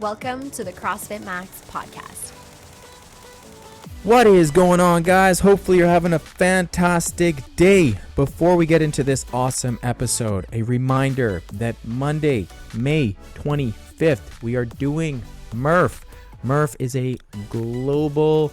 Welcome to the CrossFit Max podcast. What is going on, guys? Hopefully you're having a fantastic day. Before we get into this awesome episode, a reminder that Monday, May 25th, we are doing Murph. Murph is a global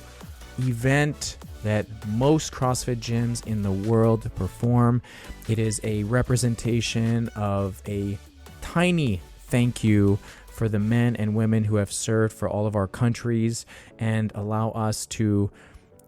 event that most CrossFit gyms in the world perform. It is a representation of a tiny thank you for the men and women who have served for all of our countries and allow us to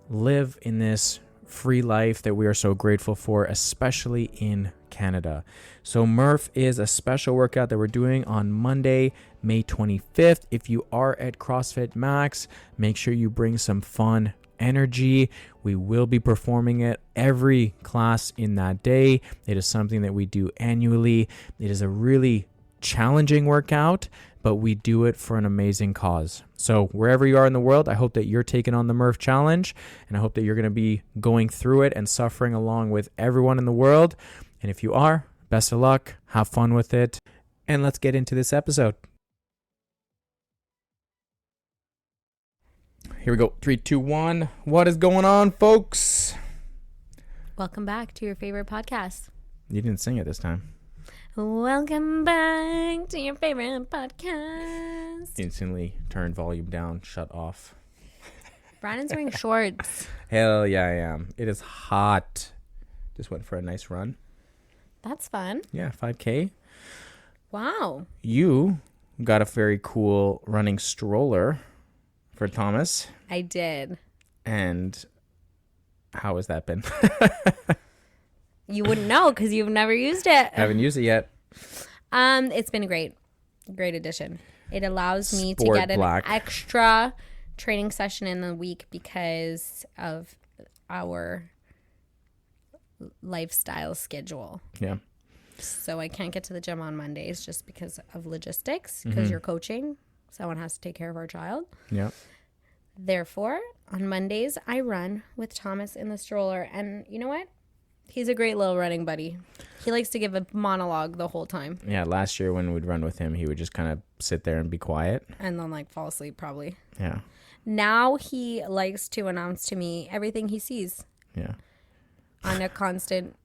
live in this free life that we are so grateful for, especially in Canada. So Murph is a special workout that we're doing on Monday, May 25th. If you are at CrossFit Max, make sure you bring some fun energy. We will be performing it every class in that day. It is something that we do annually. It is a really challenging workout, but we do it for an amazing cause. So wherever you are in the world, I hope that you're taking on the Murph challenge, and I hope that you're going to be going through it and suffering along with everyone in the world. And if you are, best of luck, have fun with it, and let's get into this episode. Here we go. 3, 2, 1. What is going on, folks? Welcome back to your favorite podcast. You didn't sing it this time. Welcome back to your favorite podcast. Instantly turned volume down, shut off. Brandon's wearing shorts. Hell yeah, I am. It is hot. Just went for a nice run. That's fun. Yeah, 5K. Wow. You got a very cool running stroller for Thomas. I did. And how has that been? You wouldn't know because you've never used it. Haven't used it yet. It's been a great addition. It allows me to Sport get an black. extra training session in the week because of our lifestyle schedule. Yeah. So I can't get to the gym on Mondays just because of logistics, because you're coaching. Someone has to take care of our child. Yeah. Therefore, on Mondays, I run with Thomas in the stroller. And you know what? He's a great little running buddy. He likes to give a monologue the whole time. Yeah, last year when we'd run with him, he would just kind of sit there and be quiet. And then fall asleep probably. Yeah. Now he likes to announce to me everything he sees. Yeah. On a constant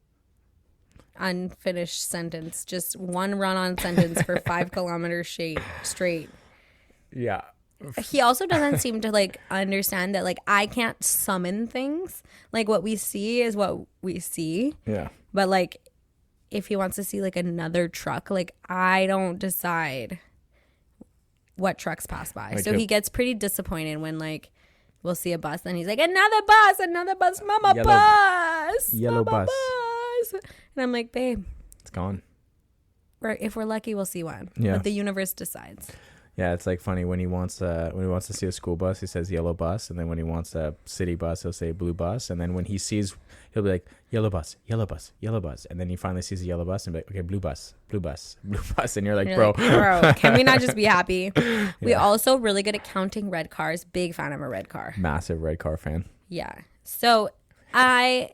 unfinished sentence. Just one run-on sentence for 5 kilometers straight. Yeah. He also doesn't seem to understand that I can't summon things. What we see is what we see. Yeah. But if he wants to see another truck, I don't decide what trucks pass by. So he gets pretty disappointed when we'll see a bus and he's like, another bus, mama bus. Yellow mama bus. And I'm like, babe, It's gone. if we're lucky, we'll see one. Yeah. But the universe decides. Yeah, it's funny when he wants to see a school bus, he says yellow bus, and then when he wants a city bus, he'll say blue bus, and then when he sees, he'll be like yellow bus, yellow bus, yellow bus, and then he finally sees a yellow bus and be like, okay, blue bus, blue bus, blue bus, and you're like, bro, can we not just be happy? Yeah. We also really good at counting red cars. Big fan of a red car. Massive red car fan. Yeah. So I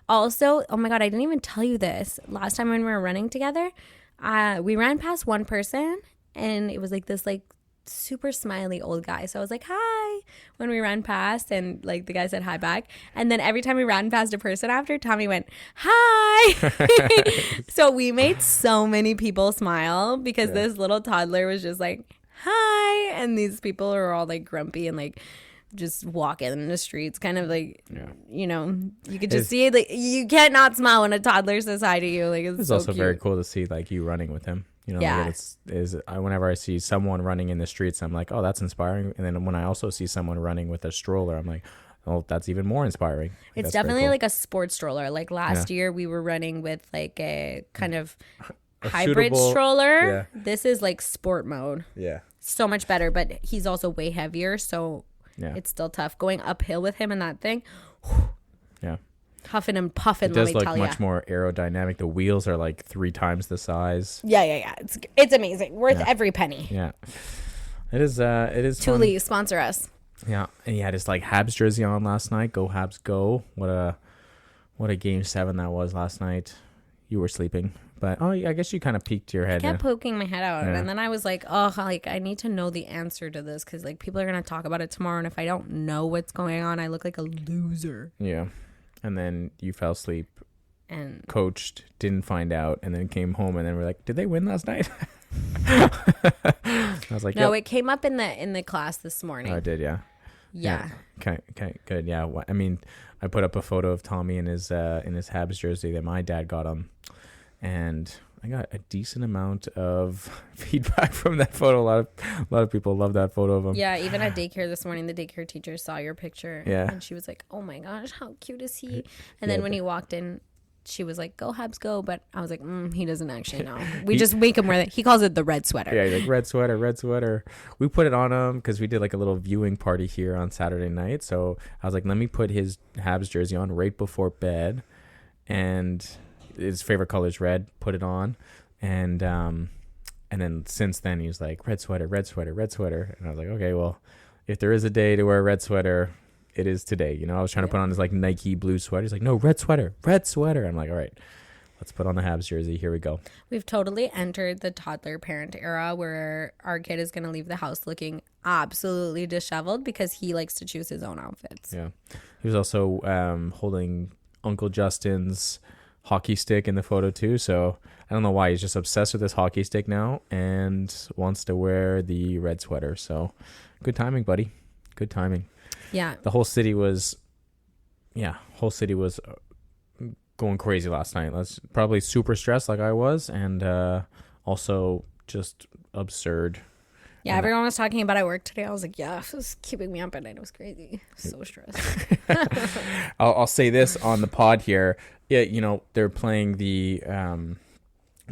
also, oh my God, I didn't even tell you this. Last time when we were running together, we ran past one person. And it was this super smiley old guy. So I was like, hi, when we ran past, and the guy said hi back. And then every time we ran past a person after, Tommy went, hi. So we made so many people smile because this little toddler was just like, hi. And these people are all grumpy and just walking in the streets, kind of you could just see you can't not smile when a toddler says hi to you. It's so also cute. very cool to see you running with him. Yeah. Whenever I see someone running in the streets, I'm like, oh, that's inspiring. And then when I also see someone running with a stroller, I'm like, oh, that's even more inspiring. It's definitely cool. A sports stroller. Last year we were running with a kind of hybrid stroller. Yeah. This is sport mode. Yeah. So much better, but he's also way heavier, so it's still tough. Going uphill with him in that thing. Yeah. Huffing and puffing, it does look much more aerodynamic. The wheels are 3 times the size. Yeah. It's amazing. Worth every penny. Yeah. It is Thule, sponsor us. Yeah. And he had his Habs jersey on last night. Go Habs go. What a game 7 that was last night. You were sleeping But I guess you kind of peeked your head. I kept poking my head out, Yeah. and then I was like, oh, like I need to know the answer to this because like people are gonna talk about it tomorrow, and if I don't know what's going on, I look like a loser. Yeah, and then you fell asleep, And coached, didn't find out, and then came home, and then we're like, did they win last night? I was like, no, yep. it came up in the class this morning. Oh, I did, yeah. Yeah. Okay, good. Yeah, I mean, I put up a photo of Tommy in his Habs jersey that my dad got him, and I got a decent amount of feedback from that photo. A lot of people love that photo of him. Yeah, even at daycare this morning, the daycare teacher saw your picture. Yeah. And she was like, oh my gosh, how cute is he? And then when he walked in, she was like, go Habs go. But I was like, he doesn't actually know. We just make him wear that. He calls it the red sweater. Yeah, like red sweater. We put it on him because we did like a little viewing party here on Saturday night. So I was like, let me put his Habs jersey on right before bed. And his favorite color is red. Put it on. And then since then, he was like, red sweater. And I was like, okay, well, if there is a day to wear a red sweater, it is today. You know, I was trying to put on his like Nike blue sweater. He's like, no, red sweater. I'm like, all right, let's put on the Habs jersey. Here we go. We've totally entered the toddler parent era where our kid is going to leave the house looking absolutely disheveled because he likes to choose his own outfits. Yeah. He was also holding Uncle Justin's hockey stick in the photo too. So I don't know why he's just obsessed with this hockey stick now and wants to wear the red sweater. So good timing, buddy. Good timing. Yeah. The whole city was going crazy last night. That's probably super stressed like I was, and also just absurd. Yeah, everyone was talking about at work today. I was like, yeah, it was keeping me up at night. It was crazy. So stressed. I'll say this on the pod here. Yeah, you know, they're playing the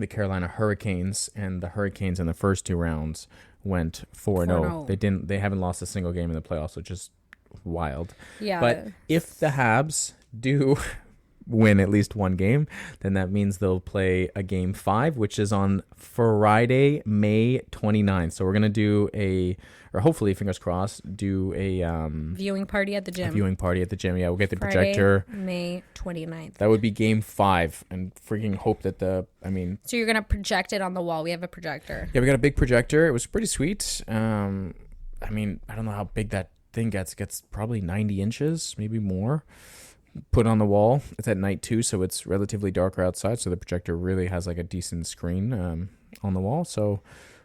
Carolina Hurricanes, and the Hurricanes in the first two rounds went 4-0. They haven't lost a single game in the playoffs, which is wild. Yeah. But if the Habs do win at least one game, then that means they'll play a game 5, which is on Friday, May 29th. So we're going to hopefully, fingers crossed, do a viewing party at the gym. Yeah, we'll get the Friday, projector. May 29th. That would be game 5, and freaking hope that So you're going to project it on the wall. We have a projector. Yeah, we got a big projector. It was pretty sweet. I don't know how big that thing gets probably 90 inches, maybe more, put on the wall. It's at night too, so it's relatively darker outside, so the projector really has like a decent screen on the wall. So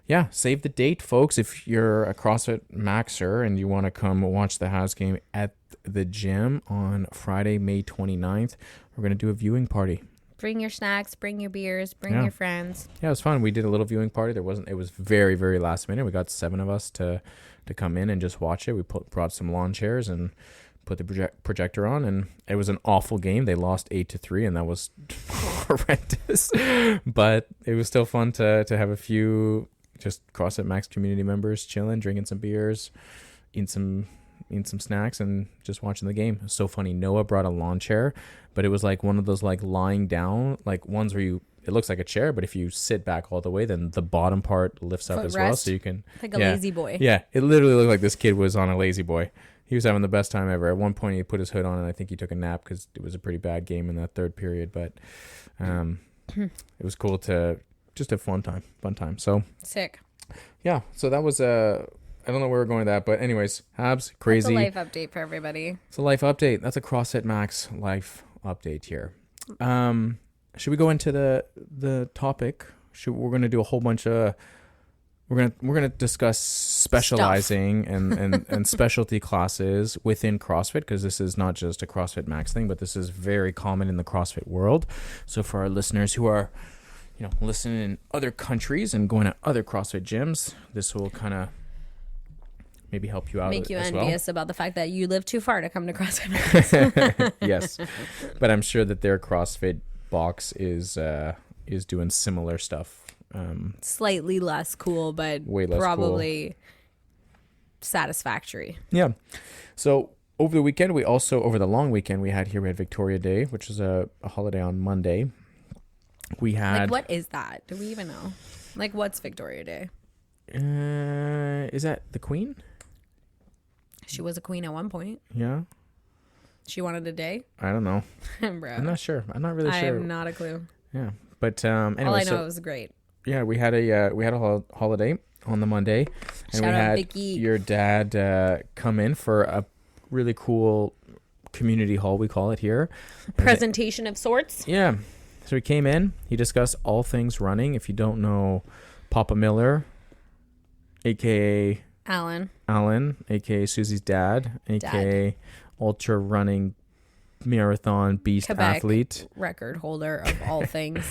yeah, save the date, folks. If you're a CrossFit Maxer and you want to come watch the Habs game at the gym on Friday, May 29th, we're going to do a viewing party. Bring your snacks, bring your beers, bring your friends. Yeah, it was fun. We did a little viewing party. It was very, very last minute. We got 7 of us to come in and just watch it. We brought some lawn chairs and put the projector on, and it was an awful game. They lost 8-3, and that was horrendous. But it was still fun to have a few just CrossFit Max community members chilling, drinking some beers, eating some snacks, and just watching the game. It was so funny. Noah brought a lawn chair, but it was like one of those like lying down, like ones where it looks like a chair, but if you sit back all the way, then the bottom part lifts up as well, so you can like a lazy boy. Yeah, it literally looked like this kid was on a lazy boy. He was having the best time ever. At one point, he put his hood on, and I think he took a nap because it was a pretty bad game in that third period. But it was cool to just have fun time. So sick. Yeah. So that was I don't know where we're going with that, but anyways, Habs, crazy. That's a life update for everybody. It's a life update. That's a CrossFit Max life update here. Should we go into the topic? We're going to do a whole bunch of. We're gonna discuss specializing and specialty classes within CrossFit, because this is not just a CrossFit Max thing, but this is very common in the CrossFit world. So for our listeners who are, listening in other countries and going to other CrossFit gyms, this will kind of maybe help you out. Make you as envious about the fact that you live too far to come to CrossFit. Yes, but I'm sure that their CrossFit box is doing similar stuff. Slightly less cool, but way less probably satisfactory. Yeah. So over the long weekend we had Victoria Day, which was a holiday on Monday. We had, like, what is that? Do we even know? Like, what's Victoria Day? Is that the Queen? She was a queen at one point. Yeah. She wanted a day? I don't know. Bro. I'm not sure. I'm not really sure. I have not a clue. Yeah. But All anyway, I know, it was great. yeah, we had a holiday on the Monday, and Shout we out had Vicky. your dad come in for a really cool community hall, we call it here. Presentation of sorts. Yeah. So he came in. He discussed all things running. If you don't know Papa Miller, a.k.a. Alan, a.k.a. Susie's dad, a.k.a. ultra running marathon beast Quebec athlete. record holder of all things.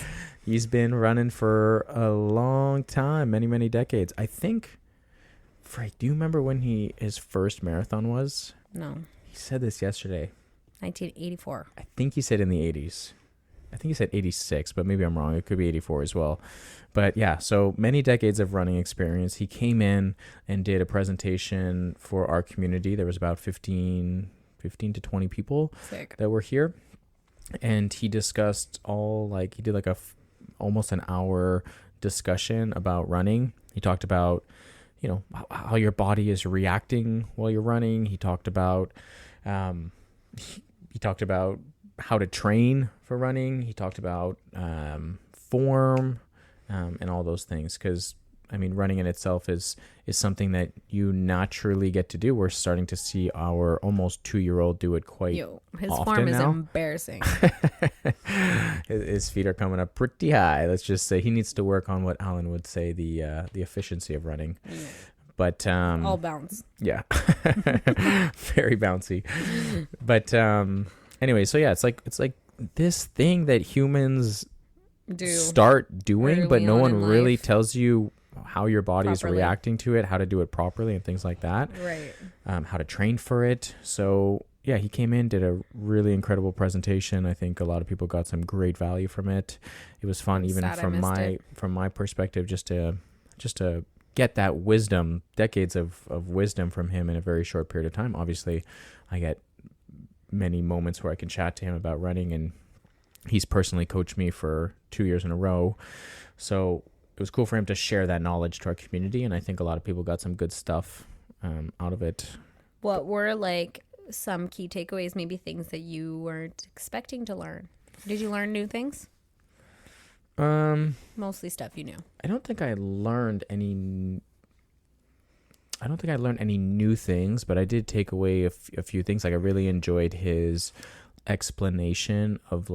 He's been running for a long time, many, many decades. I think, Frank, do you remember when his first marathon was? No. He said this yesterday. 1984. I think he said in the 80s. I think he said 86, but maybe I'm wrong. It could be 84 as well. But yeah, so many decades of running experience. He came in and did a presentation for our community. There was about 15 to 20 people that were here. And he discussed he did almost an hour discussion about running. He talked about, how your body is reacting while you're running. He talked about, how to train for running. He talked about form and all those things, because running in itself is something that you naturally get to do. We're starting to see our almost 2-year-old do it quite his often form is now. embarrassing. His feet are coming up pretty high. Let's just say he needs to work on what Alan would say the efficiency of running. Yeah. But all bounce. Yeah. Very bouncy. But anyway, so yeah, it's like this thing that humans start doing, but no one really tells you how your body is reacting to it, how to do it properly, and things like that. Right. How to train for it. So yeah, he came in, did a really incredible presentation. I think a lot of people got some great value from it. It was fun, even from my perspective, just to get that wisdom, decades of wisdom from him in a very short period of time. Obviously, I get many moments where I can chat to him about running, and he's personally coached me for 2 years in a row. So it was cool for him to share that knowledge to our community, and I think a lot of people got some good stuff out of it. What were some key takeaways, maybe things that you weren't expecting to learn? Did you learn new things? Mostly stuff you knew. I don't think I learned any new things, but I did take away a few things. I really enjoyed his explanation of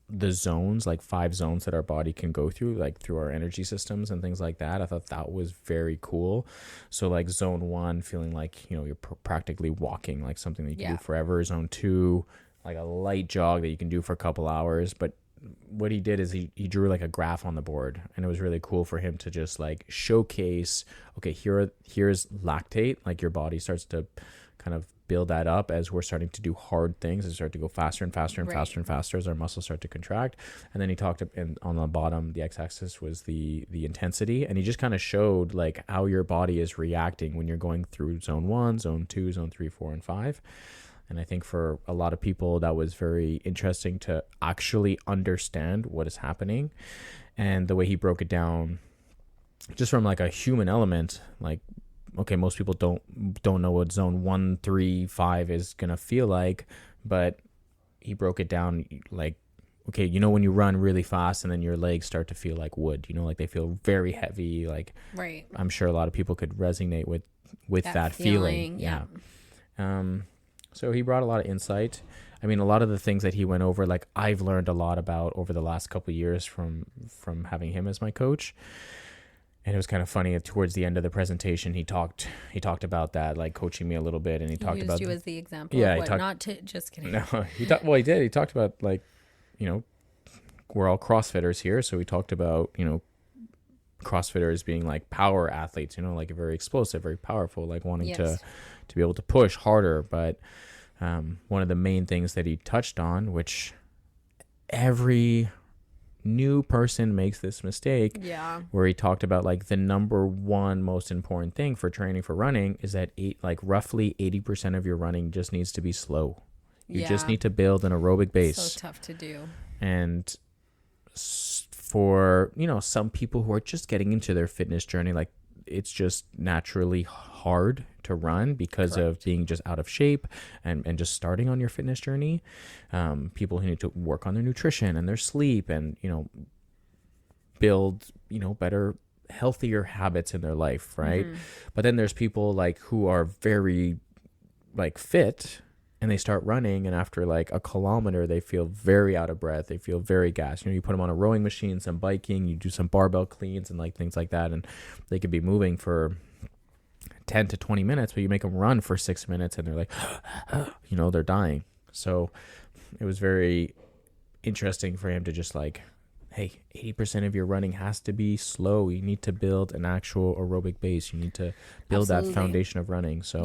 the zones, 5 zones that our body can go through, through our energy systems and things like that. I thought that was very cool. So zone 1, feeling you're practically walking, something that you can do forever. Zone 2, a light jog that you can do for a couple hours. But what he did is he drew a graph on the board, and it was really cool for him to just showcase, okay, here's lactate, your body starts to kind of build that up as we're starting to do hard things, and start to go faster and faster and faster and faster as our muscles start to contract. And then he talked, and on the bottom, the x-axis was the intensity, and he just kind of showed how your body is reacting when you're going through zone 1, zone 2, zone 3, 4, and 5. And I think for a lot of people, that was very interesting to actually understand what is happening. And the way he broke it down, just from a human element, okay, most people don't know what zone 1, 3, 5 is going to feel like, but he broke it down okay, when you run really fast and then your legs start to feel like wood, they feel very heavy. Right. I'm sure a lot of people could resonate with that feeling. Yeah. So he brought a lot of insight. A lot of the things that he went over, I've learned a lot about over the last couple of years from having him as my coach. And it was kind of funny. Towards the end of the presentation, he talked about that, coaching me a little bit, and he talked about you as the example. Yeah, not to just kidding. No, he did. He talked about we're all CrossFitters here, so we talked about CrossFitters being power athletes, very explosive, very powerful, wanting to be able to push harder. But one of the main things that he touched on, which every new person makes this mistake, where he talked about the number one most important thing for training for running is that roughly 80% of your running just needs to be slow. You just need to build an aerobic base. So tough to do. And for some people who are just getting into their fitness journey, it's just naturally hard to run because of being just out of shape and just starting on your fitness journey. People who need to work on their nutrition and their sleep and, build, better, healthier habits in their life, right? But then there's people like who are very like fit, and they start running, and after like a kilometer, they feel very out of breath. They feel very gassed. You put them on a rowing machine, some biking, you do some barbell cleans and like things like that, and they could be moving for 10 to 20 minutes, but you make them run for 6 minutes and they're like, they're dying. So it was very interesting for him to just like, hey, 80% of your running has to be slow. You need to build an actual aerobic base. You need to build that foundation of running. So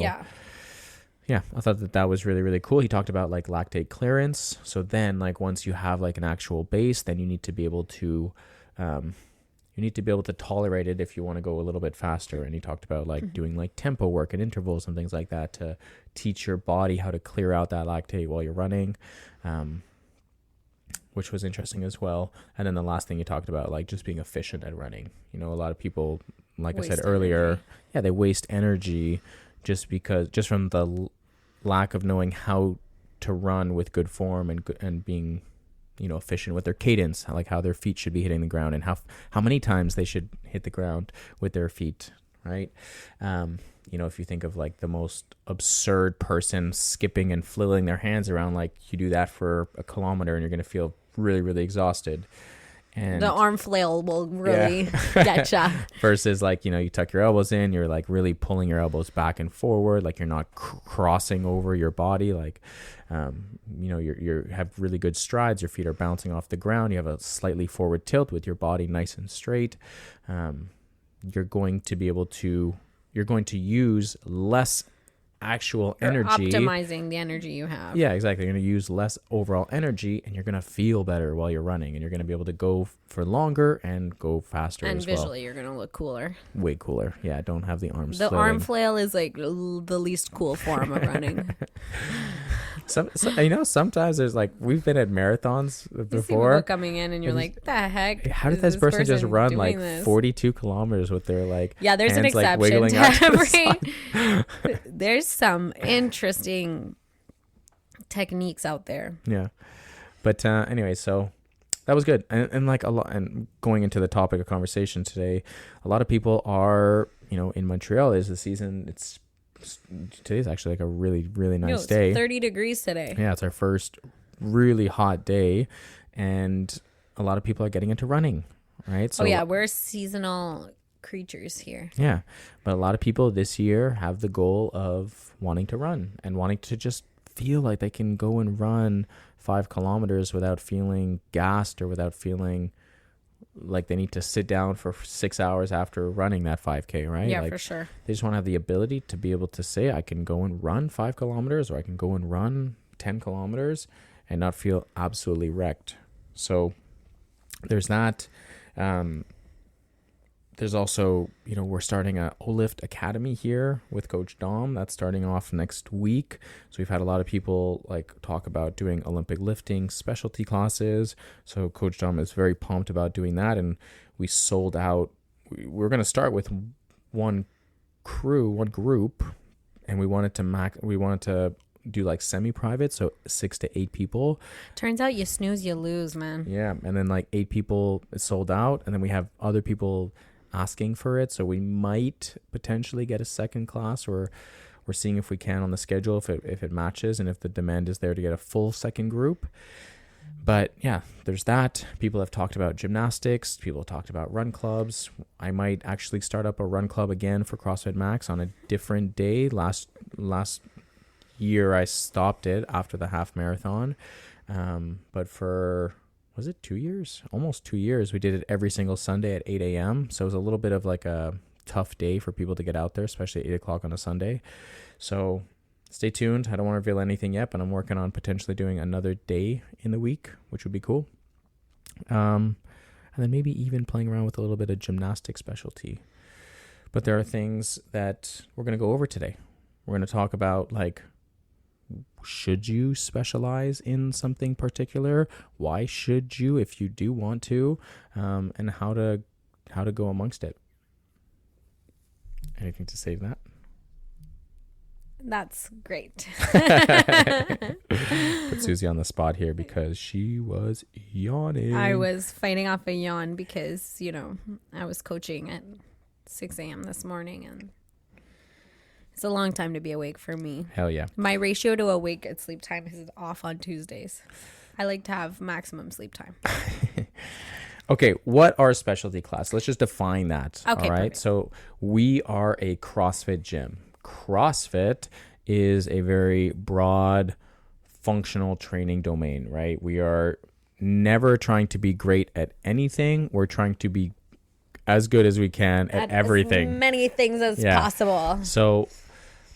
yeah, I thought that was really, really cool. He talked about like lactate clearance. So then like once you have like an actual base, then you need to be able to tolerate it if you want to go a little bit faster. And he talked about like doing like tempo work and intervals and things like that to teach your body how to clear out that lactate while you're running, which was interesting as well. And then the last thing he talked about, like just being efficient at running. A lot of people, like I said earlier, they waste energy just from the lack of knowing how to run with good form and being, efficient with their cadence, like how their feet should be hitting the ground and how many times they should hit the ground with their feet, right? If you think of like the most absurd person skipping and flailing their hands around, like you do that for a kilometer and you're going to feel really, really exhausted. And the arm flail will really get ya. Versus like, you tuck your elbows in, you're like really pulling your elbows back and forward, like you're not crossing over your body. Like, you have really good strides. Your feet are bouncing off the ground. You have a slightly forward tilt with your body nice and straight. You're going to use less actual energy. Optimizing the energy you have. Yeah, exactly. You're going to use less overall energy and you're going to feel better while you're running, and you're going to be able to go for longer and go faster and as well. And visually you're going to look cooler. Way cooler. Yeah, don't have the arms The flailing. arm flail is like the least cool form of running. Sometimes there's like, we've been at marathons before. You see people coming in and you're like, the heck? How did this person just run like 42 kilometers with their like there's hands, an exception like, wiggling to every there's some interesting techniques out there. Yeah. But anyway, so that was good. And like a lot, and going into the topic of conversation today, a lot of people are, in Montreal is the season. Today's actually like a really, really nice day. It's 30 degrees today. Yeah, it's our first really hot day, and a lot of people are getting into running, right? So, we're seasonal creatures here. Yeah, but a lot of people this year have the goal of wanting to run and wanting to just feel like they can go and run 5 kilometers without feeling gassed or without feeling like they need to sit down for 6 hours after running that 5K, right? Yeah, like, for sure. They just want to have the ability to be able to say, I can go and run 5 kilometers or I can go and run 10 kilometers and not feel absolutely wrecked. So there's that. There's also, we're starting a O-Lift Academy here with Coach Dom. That's starting off next week. So we've had a lot of people like talk about doing Olympic lifting specialty classes. So Coach Dom is very pumped about doing that. And we sold out. We're going to start with one group, and we wanted to do like semi-private, so 6 to 8 people. Turns out you snooze, you lose, man. Yeah, and then like 8 people is sold out, and then we have other people asking for it, so we might potentially get a second class, or we're seeing if we can on the schedule if it matches and if the demand is there to get a full second group. But yeah, there's that. People have talked about gymnastics. People have talked about run clubs. I might actually start up a run club again for CrossFit Max on a different day. Last year I stopped it after the half marathon, but for was it 2 years? Almost 2 years. We did it every single Sunday at 8 a.m. So it was a little bit of like a tough day for people to get out there, especially at 8 o'clock on a Sunday. So stay tuned. I don't want to reveal anything yet, but I'm working on potentially doing another day in the week, which would be cool. And then maybe even playing around with a little bit of gymnastic specialty. But there are things that we're going to go over today. We're going to talk about like, should you specialize in something particular? Why should you, if you do want to, and how to go amongst it. Anything to say to that? That's great. Put Susie on the spot here because she was yawning. I was fighting off a yawn because, I was coaching at 6 a.m. this morning, and it's a long time to be awake for me. Hell yeah. My ratio to awake at sleep time is off on Tuesdays. I like to have maximum sleep time. Okay, what are specialty classes? Let's just define that. Okay, all right. perfect. So we are a CrossFit gym. CrossFit is a very broad functional training domain, right? We are never trying to be great at anything. We're trying to be as good as we can at everything. As many things as possible. So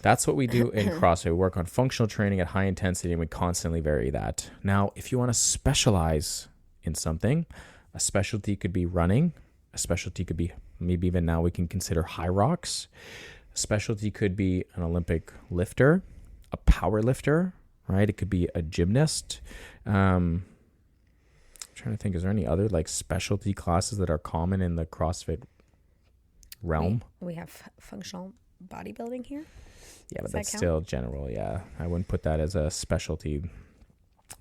that's what we do in CrossFit. We work on functional training at high intensity, and we constantly vary that. Now, if you want to specialize in something, a specialty could be running. A specialty could be, maybe even now we can consider HYROX. A specialty could be an Olympic lifter, a power lifter, right? It could be a gymnast. I'm trying to think, is there any other like specialty classes that are common in the CrossFit realm? We have functional bodybuilding here. Yeah, but Does that's that count? still general. Yeah, I wouldn't put that as a specialty.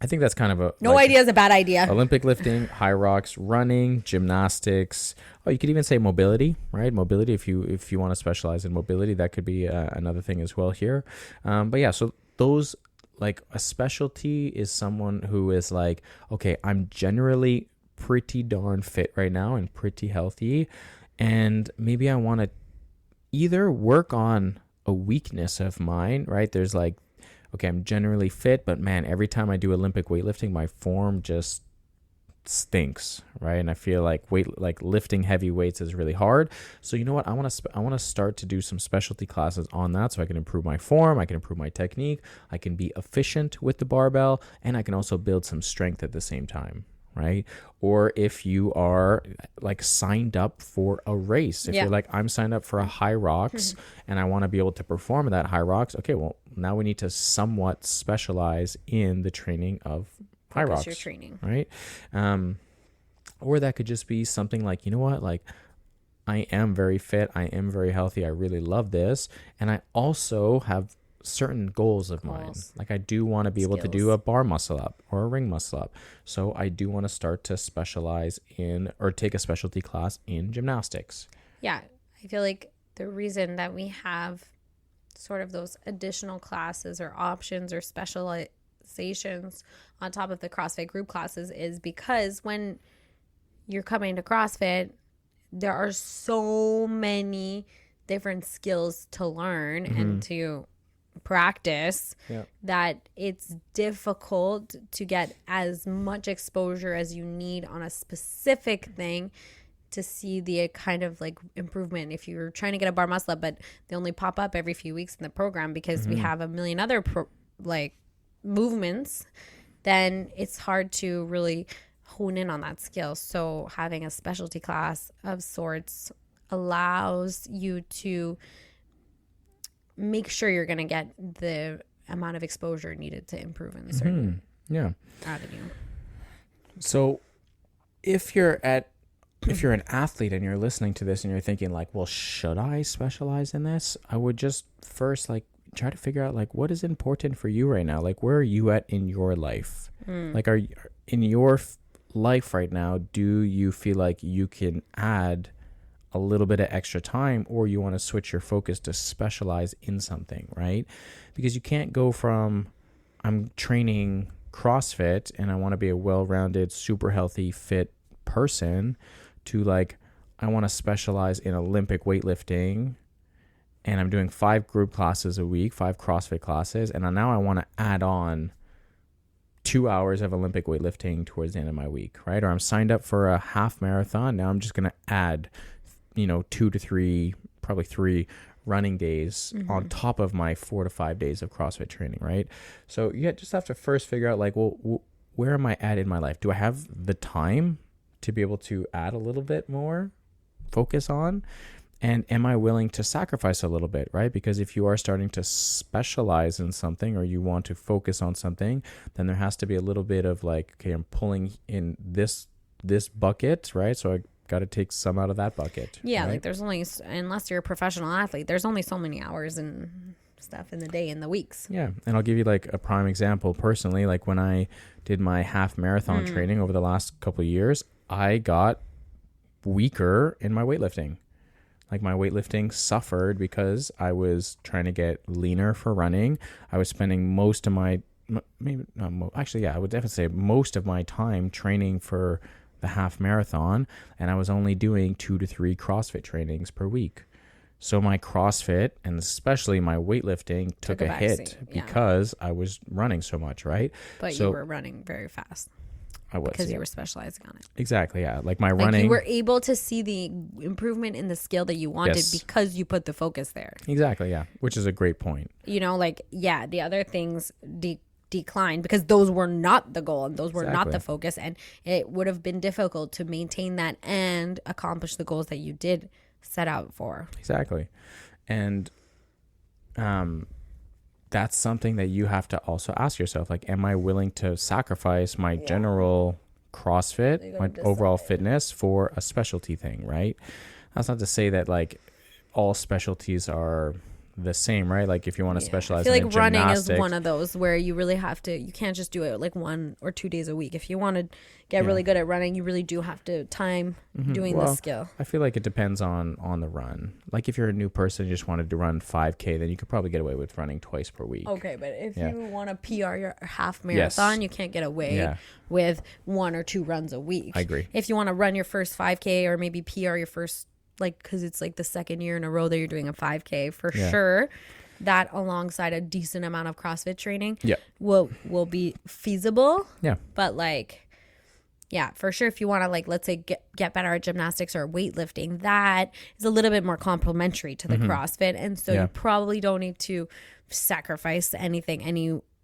I think that's kind of a No idea is a bad idea. Olympic lifting, HYROX, running, gymnastics. Oh, you could even say mobility, right? Mobility. If you want to specialize in mobility, that could be another thing as well here. But yeah, so those, like, a specialty is someone who is like, okay, I'm generally pretty darn fit right now and pretty healthy, and maybe I want to either work on a weakness of mine, right? There's like, okay, I'm generally fit, but man, every time I do Olympic weightlifting, my form just stinks, right? And I feel like lifting heavy weights is really hard. So you know what? I want to start to do some specialty classes on that, so I can improve my form, I can improve my technique, I can be efficient with the barbell, and I can also build some strength at the same time, right? Or if you are like signed up for a race, if you're like, I'm signed up for a HYROX and I want to be able to perform that HYROX, okay, well, now we need to somewhat specialize in the training of HYROX, your training, right? Or that could just be something like, you know what, like, I am very fit, I am very healthy, I really love this, and I also have certain goals of mine. Like, I do want to be able to do a bar muscle up or a ring muscle up. So I do want to start to specialize in, or take a specialty class in gymnastics. Yeah. I feel like the reason that we have sort of those additional classes or options or specializations on top of the CrossFit group classes is because when you're coming to CrossFit, there are so many different skills to learn and to practice that it's difficult to get as much exposure as you need on a specific thing to see the kind of like improvement. If you're trying to get a bar muscle up, but they only pop up every few weeks in the program because we have a million other movements, then it's hard to really hone in on that skill. So having a specialty class of sorts allows you to make sure you're going to get the amount of exposure needed to improve in a certain avenue. So if you're an athlete and you're listening to this and you're thinking like, well, should I specialize in this? I would just first like try to figure out like, what is important for you right now? Like, where are you at in your life? Like, are you in your life right now, do you feel like you can add a little bit of extra time, or you want to switch your focus to specialize in something, right? Because you can't go from, I'm training CrossFit and I want to be a well-rounded, super healthy, fit person, to like, I want to specialize in Olympic weightlifting and I'm doing 5 group classes a week, 5 CrossFit classes, and now I want to add on 2 hours of Olympic weightlifting towards the end of my week, right? Or I'm signed up for a half marathon. Now I'm just going to add 2 to 3, probably 3 running days on top of my 4 to 5 days of CrossFit training, right? So you just have to first figure out like, well, where am I at in my life? Do I have the time to be able to add a little bit more focus on? And am I willing to sacrifice a little bit, right? Because if you are starting to specialize in something or you want to focus on something, then there has to be a little bit of like, okay, I'm pulling in this bucket, right? So got to take some out of that bucket. Yeah, right? like there's only, unless you're a professional athlete, there's only so many hours and stuff in the day and the weeks. Yeah. And I'll give you like a prime example personally. Like when I did my half marathon training over the last couple of years, I got weaker in my weightlifting. Like my weightlifting suffered because I was trying to get leaner for running. I was spending most of my, maybe not actually, yeah, I would definitely say most of my time training for the half marathon, and I was only doing 2 to 3 CrossFit trainings per week. So my CrossFit and especially my weightlifting took a hit because I was running so much, right? But you were running very fast. I was. Because you were specializing on it. Exactly, yeah. Like my running. You were able to see the improvement in the skill that you wanted because you put the focus there. Exactly, yeah. Which is a great point. You know, like, yeah, the other things declined because those were not the goal and those were not the focus. And it would have been difficult to maintain that and accomplish the goals that you did set out for. Exactly. And that's something that you have to also ask yourself, like, am I willing to sacrifice my general CrossFit, my overall fitness for a specialty thing, right? That's not to say that like all specialties are the same, right? Like if you want to specialize in like running is one of those where you really have to, you can't just do it like 1 or 2 days a week. If you want to get really good at running, you really do have to time doing the skill. I feel like it depends on the run. Like if you're a new person, you just wanted to run 5K, then you could probably get away with running twice per week. Okay, but if you want to PR your half marathon, you can't get away with 1 or 2 runs a week. I agree. If you want to run your first 5K or maybe PR your first, like, because it's like the second year in a row that you're doing a 5K for sure, that alongside a decent amount of CrossFit training will be feasible. Yeah. But like, yeah, for sure, if you want to, like, let's say get better at gymnastics or weightlifting, that is a little bit more complementary to the CrossFit. And so you probably don't need to sacrifice anything,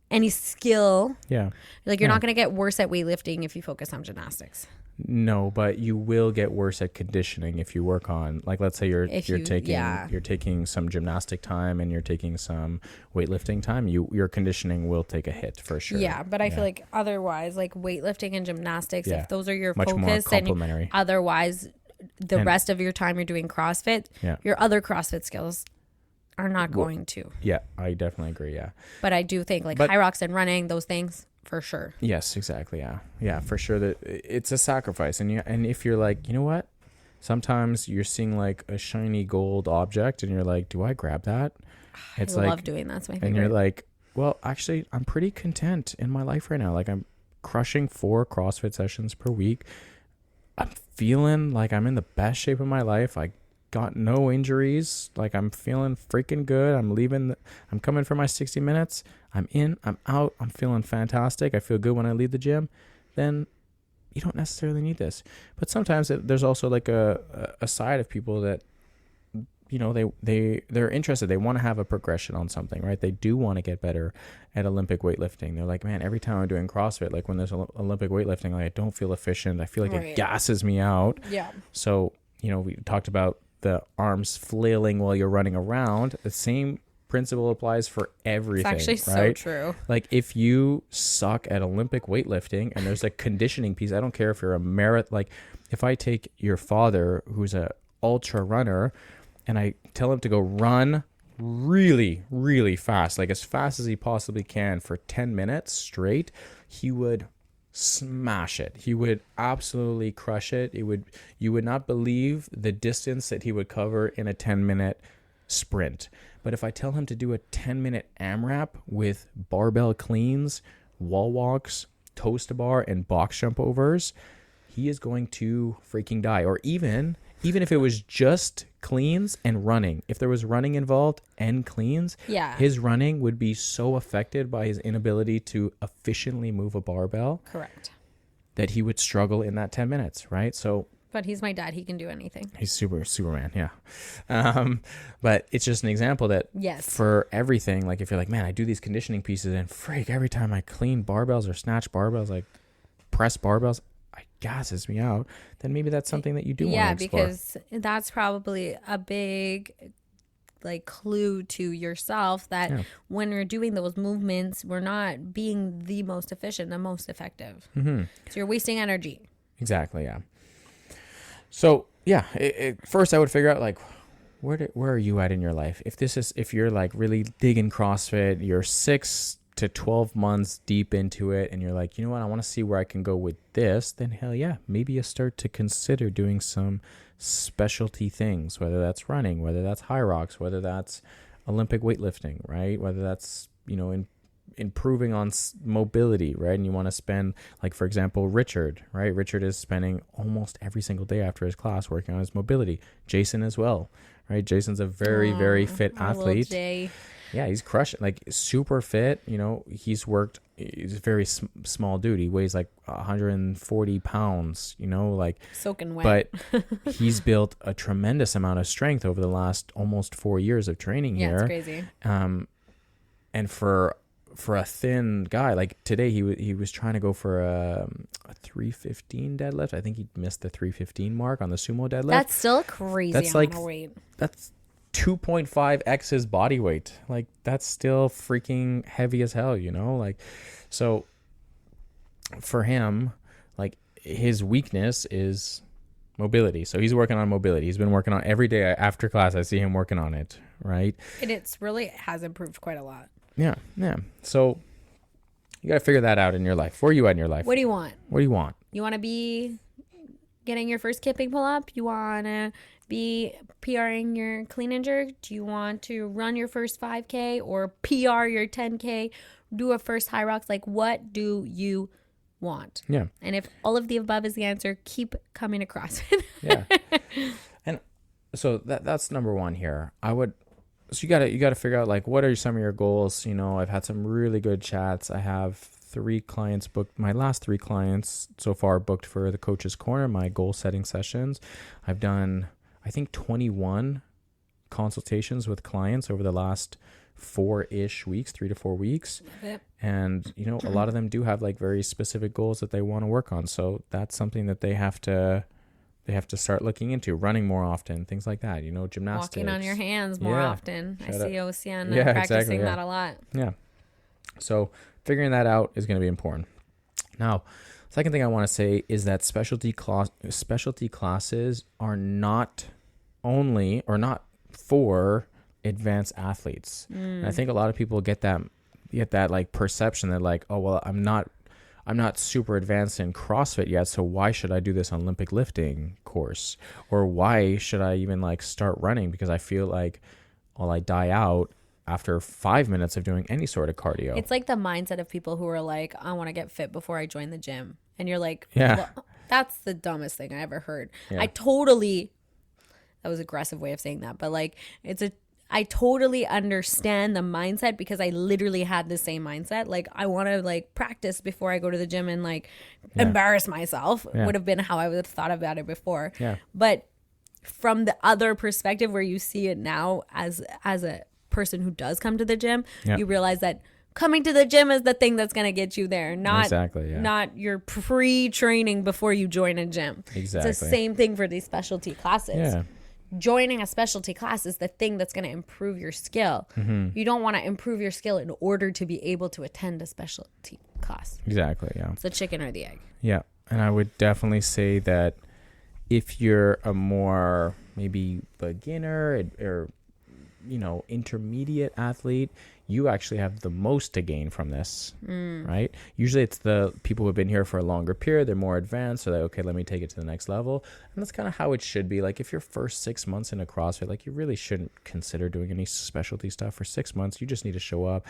any skill. Yeah. Like you're not going to get worse at weightlifting if you focus on gymnastics. No, but you will get worse at conditioning if you work on, like, let's say you're taking some gymnastic time and you're taking some weightlifting time. Your conditioning will take a hit for sure. Yeah, but I feel like otherwise, like weightlifting and gymnastics, if those are your much focus, more complementary. And otherwise, the rest of your time you're doing CrossFit, your other CrossFit skills are not going to. Yeah, I definitely agree. Yeah, but I do think like HYROX and running, those things. For sure. Yes, exactly. Yeah, for sure. That it's a sacrifice, and if you're like, you know what, sometimes you're seeing like a shiny gold object, and you're like, do I grab that? It's I love doing that. It's my favorite. And you're like, well, actually, I'm pretty content in my life right now. Like I'm crushing 4 CrossFit sessions per week. I'm feeling like I'm in the best shape of my life. I got no injuries. Like I'm feeling freaking good. I'm coming for my 60 minutes. I'm in, I'm out, I'm feeling fantastic. I feel good when I leave the gym. Then you don't necessarily need this. But sometimes there's also like a side of people that, you know, they're interested. They want to have a progression on something, right? They do want to get better at Olympic weightlifting. They're like, man, every time I'm doing CrossFit, like when there's Olympic weightlifting, like I don't feel efficient. I feel like it gasses me out. Yeah. So, you know, we talked about the arms flailing while you're running around. The same principle applies for everything. It's actually so true. Like if you suck at Olympic weightlifting and there's a conditioning piece, I don't care if you're a like if I take your father who's a ultra runner and I tell him to go run really, really fast, like as fast as he possibly can for 10 minutes straight, he would smash it. He would absolutely crush it. You would not believe the distance that he would cover in a 10-minute sprint. But if I tell him to do a 10-minute AMRAP with barbell cleans, wall walks, toes to bar, and box jump overs, he is going to freaking die. Or even if it was just cleans and running, if there was running involved and cleans, his running would be so affected by his inability to efficiently move a barbell. Correct. That he would struggle in that 10 minutes, right? So. But he's my dad. He can do anything. He's Superman, yeah. But it's just an example that for everything, like if you're like, man, I do these conditioning pieces and freak, every time I clean barbells or snatch barbells, like press barbells, it gasses me out, then maybe that's something that you do want to explore. Yeah, because that's probably a big like clue to yourself that when we're doing those movements, we're not being the most efficient, the most effective. Mm-hmm. So you're wasting energy. Exactly, yeah. So yeah, first I would figure out like, where are you at in your life? If you're like really digging CrossFit, you're 6 to 12 months deep into it, and you're like, you know what, I want to see where I can go with this, then hell yeah, maybe you start to consider doing some specialty things, whether that's running, whether that's HYROX, whether that's Olympic weightlifting, right? Whether that's, improving on mobility, right? And you want to spend, like, for example, Richard, right? Richard is spending almost every single day after his class working on his mobility. Jason as well, right? Jason's a very, very fit athlete. Yeah, he's crushing, like super fit. He's a very small dude. He weighs like 140 pounds, like soaking wet. But he's built a tremendous amount of strength over the last almost 4 years of training here. Yeah, it's crazy. And for a thin guy, like today he was trying to go for a 315 deadlift. I think he missed the 315 mark on the sumo deadlift. That's still a crazy amount of weight. That's 2.5x his body weight. Like, that's still freaking heavy as hell, like, so for him, like, his weakness is mobility. So he's working on mobility. He's been working on every day after class. I see him working on it, right? And it's really has improved quite a lot. Yeah. So you got to figure that out in your life. Where are you at in your life? What do you want? You want to be getting your first kipping pull up? You want to be PRing your clean and jerk? Do you want to run your first 5K or PR your 10K? Do a first HYROX? Like, what do you want? Yeah. And if all of the above is the answer, keep coming across it. Yeah. And so that's number one here. So you gotta figure out, like, what are some of your goals? I've had some really good chats. I have 3 clients booked. My last 3 clients so far booked for the Coach's Corner, my goal setting sessions. I've done, I think, 21 consultations with clients over the last 4-ish weeks, 3 to 4 weeks. Yep. And, a lot of them do have like very specific goals that they want to work on. So that's something that they have to start looking into, running more often, things like that, gymnastics. Walking on your hands more often. I see Ocean practicing that a lot. Yeah. So figuring that out is going to be important. Now, second thing I want to say is that specialty classes are not only, or not for, advanced athletes. And I think a lot of people get that like perception that, like, oh, well, I'm not super advanced in CrossFit yet, so why should I do this Olympic lifting course? Or why should I even like start running? Because I feel like I die out after 5 minutes of doing any sort of cardio. It's like the mindset of people who are like, I want to get fit before I join the gym. And you're like, yeah, well, that's the dumbest thing I ever heard. Yeah. That was an aggressive way of saying that, but like, I totally understand the mindset, because I literally had the same mindset. Like, I want to like practice before I go to the gym and like embarrass myself. Would have been how I would have thought about it before. Yeah. But from the other perspective, where you see it now as a person who does come to the gym, you realize that coming to the gym is the thing that's going to get you there, not your pre-training before you join a gym. Exactly. It's the same thing for these specialty classes. Yeah. Joining a specialty class is the thing that's going to improve your skill. Mm-hmm. You don't want to improve your skill in order to be able to attend a specialty class. Exactly, yeah. It's the chicken or the egg. Yeah, and I would definitely say that if you're a more maybe beginner or intermediate athlete, you actually have the most to gain from this, right? Usually it's the people who have been here for a longer period, they're more advanced, so they're okay, let me take it to the next level. And that's kind of how it should be. Like, if you're first 6 months into CrossFit, like, you really shouldn't consider doing any specialty stuff for 6 months. You just need to show up,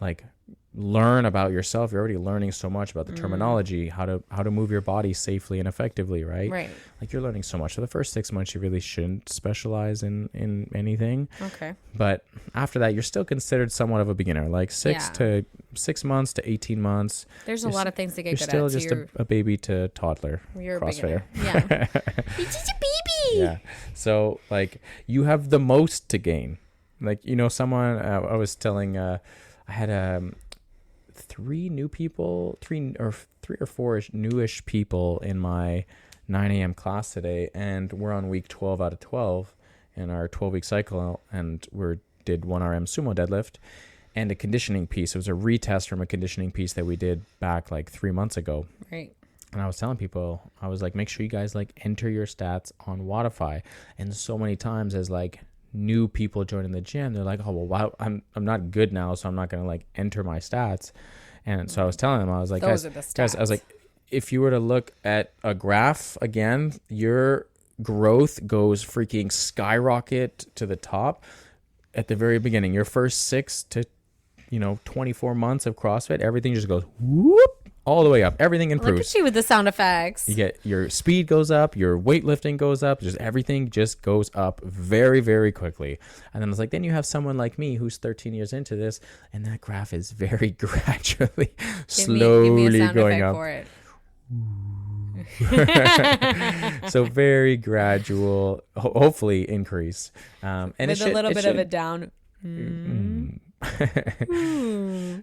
like, learn about yourself. You're already learning so much about the terminology, how to move your body safely and effectively, right? Right. Like, you're learning so much. For the first 6 months, you really shouldn't specialize in anything. Okay. But after that, you're still considered somewhat of a beginner. Like 6 months to 18 months. There's a lot of things to get good at. You're still just a baby to toddler. You're CrossFitter. A beginner. Yeah. It's just a baby. Yeah. So, like, you have the most to gain. Like, someone I was telling, I had 3 or 4 newish people in my 9 a.m. class today, and we're on week 12 out of 12 in our 12-week cycle, and we did 1 RM sumo deadlift and a conditioning piece. It was a retest from a conditioning piece that we did back like 3 months ago. Right. And I was telling people, I was like, make sure you guys like enter your stats on Wodify. And so many times as like new people joining the gym, they're like, oh, well, wow, I'm not good now, so I'm not going to like enter my stats. And so I was telling them, I was like, Those are the guys, I was stats. like, if you were to look at a graph again, your growth goes freaking skyrocket to the top at the very beginning. Your first 6 to 24 months of CrossFit, everything just goes whoop all the way up. Everything improves. Look at you with the sound effects. You get your speed goes up, your weightlifting goes up, just everything just goes up very, very quickly. And then it's like, then you have someone like me who's 13 years into this, and that graph is very gradually, slowly give me a sound going effect up. for it. So very gradual, hopefully increase. And with a little bit of a down. But,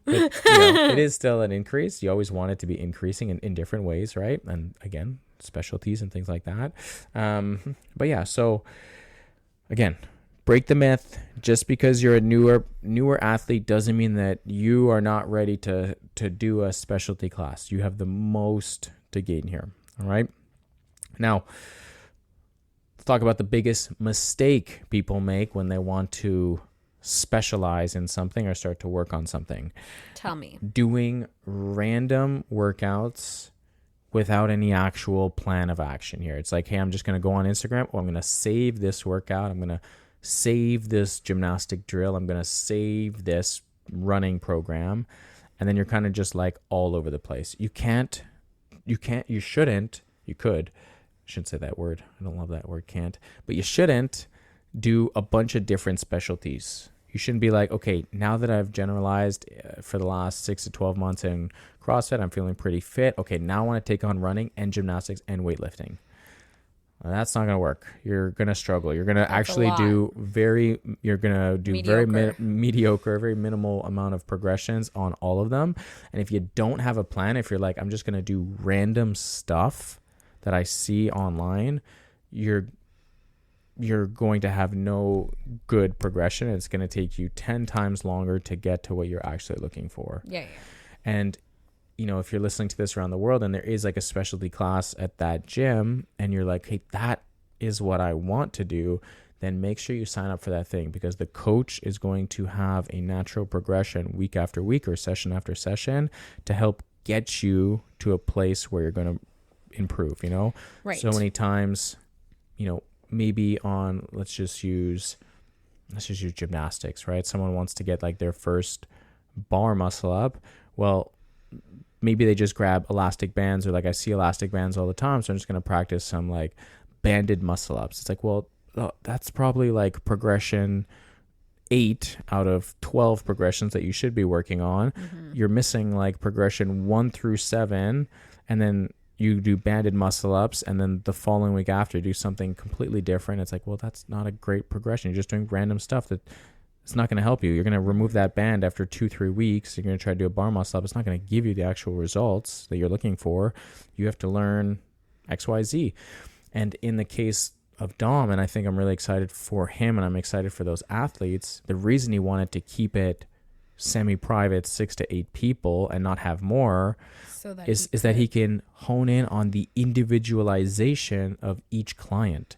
it is still an increase. You always want it to be increasing in different ways, right? And again, specialties and things like that. But yeah, so again, break the myth. Just because you're a newer athlete doesn't mean that you are not ready to do a specialty class. You have the most to gain here. All right. Now, let's talk about the biggest mistake people make when they want to specialize in something or start to work on something. Tell me. Doing random workouts without any actual plan of action here. It's like, hey, I'm just going to go on Instagram, or I'm going to save this workout. I'm going to save this gymnastic drill. I'm going to save this running program. And then you're kind of just like all over the place. You could. I shouldn't say that word. I don't love that word, can't. But you shouldn't do a bunch of different specialties. You shouldn't be like, okay, now that I've generalized for the last 6 to 12 months in CrossFit, I'm feeling pretty fit. Okay, now I want to take on running and gymnastics and weightlifting. Well, that's not going to work. You're going to struggle. You're going to actually do very mediocre, very minimal amount of progressions on all of them. And if you don't have a plan, if you're like, I'm just going to do random stuff that I see online, you're going to have no good progression. It's going to take you 10 times longer to get to what you're actually looking for. Yeah. And, if you're listening to this around the world and there is like a specialty class at that gym and you're like, hey, that is what I want to do, then make sure you sign up for that thing, because the coach is going to have a natural progression week after week or session after session to help get you to a place where you're going to improve, Right. So many times, maybe on, let's just use gymnastics, right? Someone wants to get like their first bar muscle up. Well, maybe they just grab elastic bands, or like I see elastic bands all the time, so I'm just going to practice some like banded muscle ups. It's like, well, that's probably like progression 8 out of 12 progressions that you should be working on. Mm-hmm. You're missing like progression 1 through 7, and then you do banded muscle ups, and then the following week after you do something completely different. It's like, well, that's not a great progression. You're just doing random stuff that it's not going to help you. You're going to remove that band after 2-3 weeks. You're going to try to do a bar muscle up. It's not going to give you the actual results that you're looking for. You have to learn X, Y, Z. And in the case of Dom, and I think I'm really excited for him, and I'm excited for those athletes, the reason he wanted to keep it semi-private, 6 to 8 people and not have more is that he can hone in on the individualization of each client.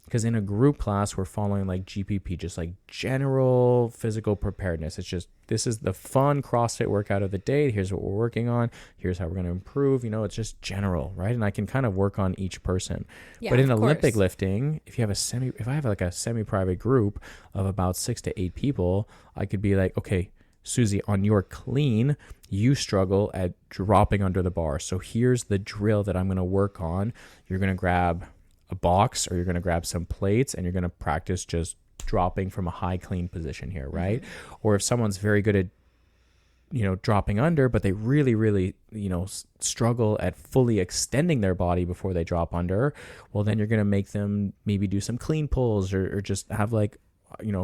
Because in a group class, we're following like GPP, just like general physical preparedness. It's just, this is the fun CrossFit workout of the day. Here's what we're working on. Here's how we're going to improve. It's just general, right? And I can kind of work on each person. Yeah, but in Olympic lifting, if I have like a semi-private group of about 6 to 8 people, I could be like, okay, Susie, on your clean, you struggle at dropping under the bar. So here's the drill that I'm going to work on. You're going to grab a box, or you're going to grab some plates, and you're going to practice just dropping from a high clean position here, right? Mm-hmm. Or if someone's very good at dropping under, but they really, really, struggle at fully extending their body before they drop under, well, then you're going to make them maybe do some clean pulls, or just have like,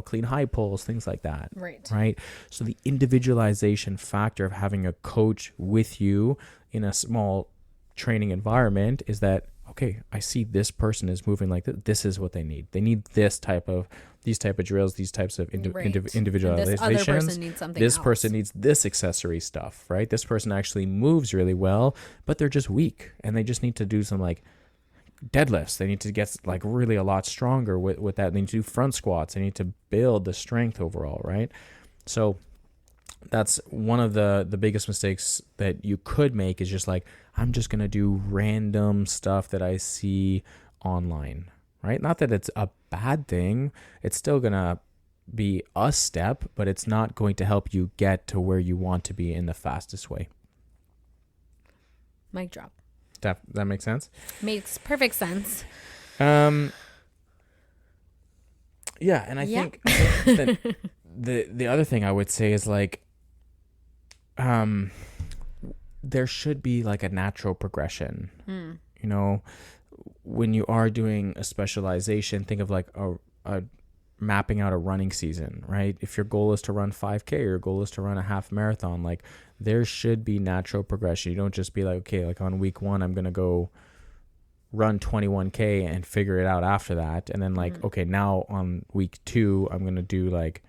clean high pulls, things like that. Right. So the individualization factor of having a coach with you in a small training environment is that, okay, I see this person is moving like this. This is what they need. They need this type of these type of drills, these types of Right. And individualizations. this other person needs something This else. person needs this accessory stuff, right? This person actually moves really well, but they're just weak and they just need to do some like deadlifts. They need to get like really a lot stronger with that. They need to do front squats. They need to build the strength overall, right? So that's one of the biggest mistakes that you could make is just like, I'm just going to do random stuff that I see online, right? Not that it's a bad thing. It's still going to be a step, but it's not going to help you get to where you want to be in the fastest way. Mic drop. That makes sense? Makes perfect sense. Yeah, and I think that the other thing I would say is like, there should be like a natural progression. You know, when you are doing a specialization, think of like a mapping out a running season, right? If your goal is to run 5K or your goal is to run a half marathon, like there should be natural progression. You don't just be like, okay, like on week 1, I'm going to go run 21K and figure it out after that. And then like, okay, now on week 2, I'm going to do like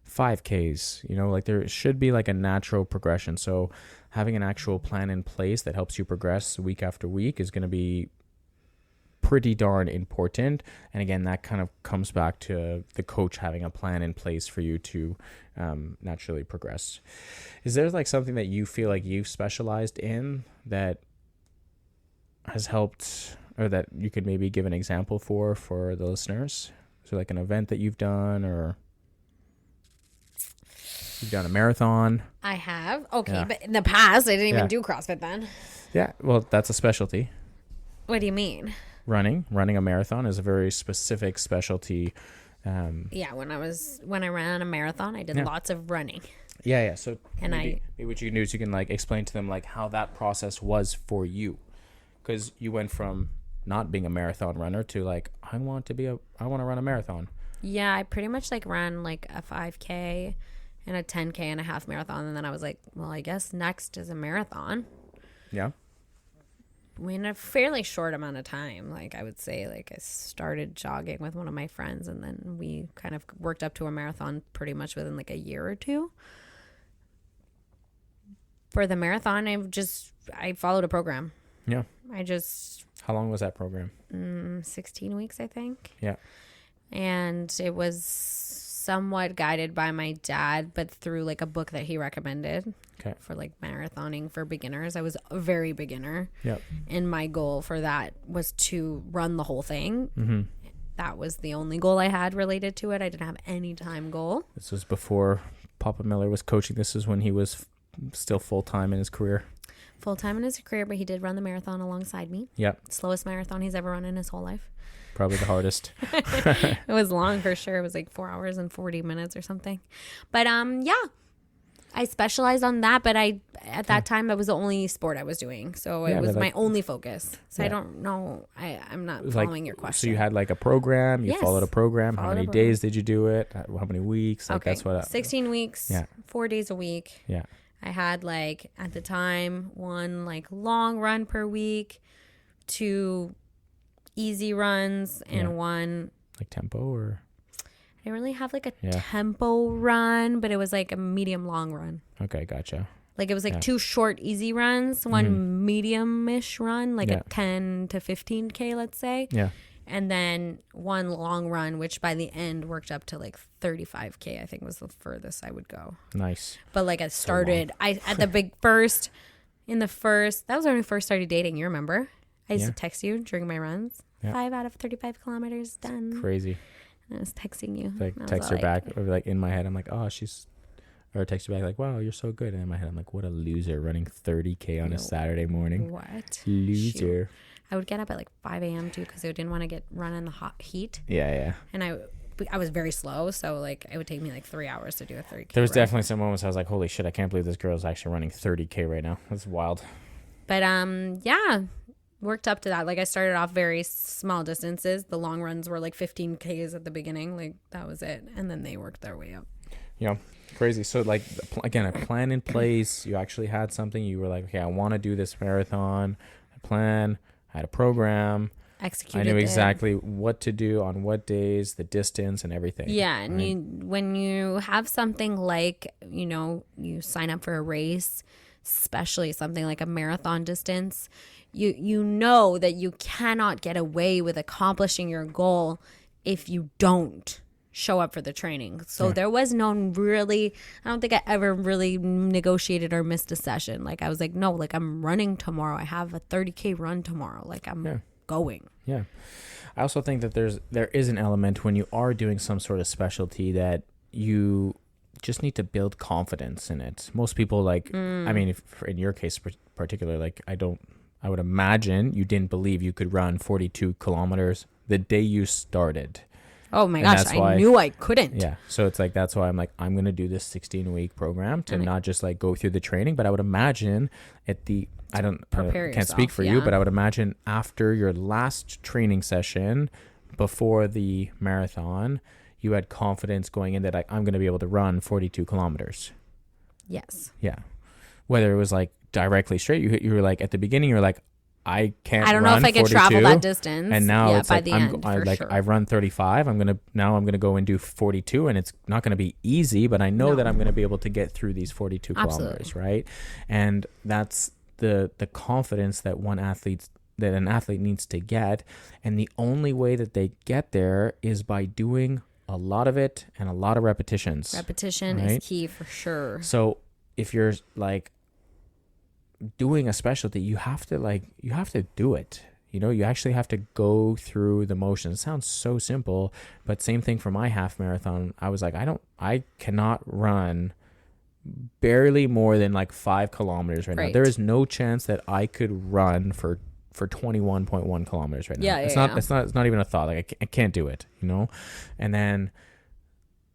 5Ks, you know, like there should be like a natural progression. So having an actual plan in place that helps you progress week after week is going to be pretty darn important. And again, that kind of comes back to the coach having a plan in place for you to naturally progress. Is there like something that you feel like you've specialized in that has helped, or that you could maybe give an example for the listeners? Is there like an event that you've done, or you've done a marathon? I have. Okay, but in the past, I didn't even do CrossFit then. Yeah, well, that's a specialty. What do you mean? Running a marathon is a very specific specialty. Yeah, when I ran a marathon, I did lots of running. Yeah. So And maybe what you can do is you can like explain to them like how that process was for you, because you went from not being a marathon runner to like I want to run a marathon. Yeah, I pretty much like ran like a 5K and a 10K and a half marathon, and then I was like, well, I guess next is a marathon. Yeah. In a fairly short amount of time. Like I would say like I started jogging with one of my friends, and then we kind of worked up to a marathon pretty much within like a year or two. For the marathon, I followed a program. Yeah. How long was that program? 16 weeks, I think. Yeah. And it was somewhat guided by my dad, but through like a book that he recommended. Okay. For like marathoning for beginners. I was a very beginner. Yep. And my goal for that was to run the whole thing. Mm-hmm. That was the only goal I had related to it. I didn't have any time goal. This was before Papa Miller was coaching. This is when he was still full-time in his career. Full-time in his career, but he did run the marathon alongside me. Yep. Slowest marathon he's ever run in his whole life. Probably the hardest. It was long for sure. It was like 4 hours and 40 minutes or something. But yeah, I specialized on that. But at that time, that was the only sport I was doing. So it was my only focus. So I don't know. I'm not following your question. So you had like a program. You followed a program. How many days did you do it? How many weeks? Like, okay. That's what. 16 weeks. Yeah. 4 days a week. Yeah. I had like at the time 1 like long run per week, 2 easy runs, and 1 like tempo, or I didn't really have like a tempo run, but it was like a medium long run. Okay, gotcha. Like it was like 2 short easy runs, 1 medium-ish run, like a 10 to 15K, let's say. Yeah. And then 1 long run, which by the end worked up to like 35K, I think was the furthest I would go. Nice. But like I started, that was when we first started dating, you remember? I used to text you during my runs. 5 out of 35 kilometers done. Crazy. And I was texting you. Like text her back, or like in my head, I'm like, oh, or text her back like, wow, you're so good. And in my head, I'm like, what a loser running 30K on a Saturday morning. What? Loser. Shoot. I would get up at like 5 a.m. too because I didn't want to run in the hot heat. Yeah. And I was very slow, so like it would take me like 3 hours to do a 30K. There was definitely some moments I was like, holy shit, I can't believe this girl's actually running 30K right now. That's wild. But yeah, worked up to that. Like I started off very small distances. The long runs were like 15Ks at the beginning. Like that was it. And then they worked their way up. Yeah. Crazy. So like, again, a plan in place. You actually had something. You were like, okay, I want to do this marathon. I had a program. executed. I knew exactly what to do on what days, the distance and everything. Yeah. And when you have something like, you sign up for a race, especially something like a marathon distance, you know that you cannot get away with accomplishing your goal if you don't show up for the training. So there was no really, I don't think I ever really negotiated or missed a session. Like I was like, no, like I'm running tomorrow. I have a 30K run tomorrow. Like I'm going. Yeah. I also think that there is an element when you are doing some sort of specialty that you just need to build confidence in it. Most people like, I mean, if, in your case particular, like I would imagine you didn't believe you could run 42 kilometers the day you started. Oh my gosh, I knew I couldn't. Yeah. So it's like, that's why I'm like, I'm going to do this 16-week program to not just like go through the training, but I would imagine can't speak for you, but I would imagine after your last training session before the marathon, you had confidence going in that I'm going to be able to run 42 kilometers. Yes. Yeah. Whether it was like directly straight, you were like, at the beginning, you're like, I don't know if I could travel that distance. And now it's by like, the end, sure. I run 35. I'm going to go and do 42, and it's not going to be easy, but I know that I'm going to be able to get through these 42 kilometers. Right. And that's the confidence that an athlete needs to get. And the only way that they get there is by doing a lot of it and a lot of repetitions. Repetition is key for sure. So if you're like doing a specialty, you have to do it. You actually have to go through the motions. It sounds so simple, but same thing for my half marathon. I was like, I cannot run barely more than like 5 kilometers right now. There is no chance that I could run for 21.1 kilometers right now. It's not even a thought. Like I can't do it, And then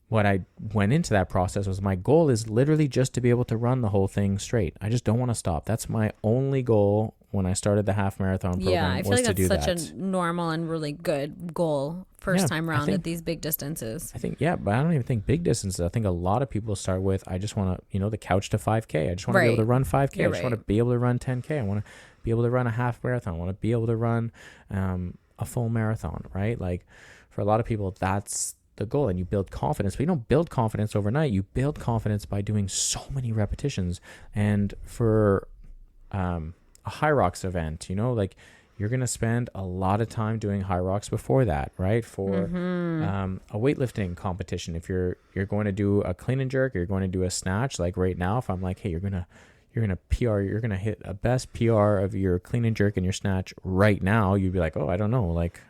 what I went into that process was, my goal is literally just to be able to run the whole thing straight. I just don't want to stop. That's my only goal when I started the half marathon program. Yeah, I feel like that's such a normal and really good goal first time around at these big distances. I think, but I don't even think big distances. I think a lot of people start with, I just want to, the couch to 5K. I just want to be able to run 5K. I just want to be able to run 10K. I want to be able to run a half marathon. I want to be able to run a full marathon, right? Like for a lot of people, that's the goal, and you build confidence, but you don't build confidence overnight. You build confidence by doing so many repetitions. And for a HYROX event, like you're going to spend a lot of time doing HYROX before that, right? For a weightlifting competition, if you're going to do a clean and jerk, or you're going to do a snatch, like right now, if I'm like, hey, you're going to PR, you're going to hit a best PR of your clean and jerk and your snatch right now, you'd be like, oh, I don't know. Like,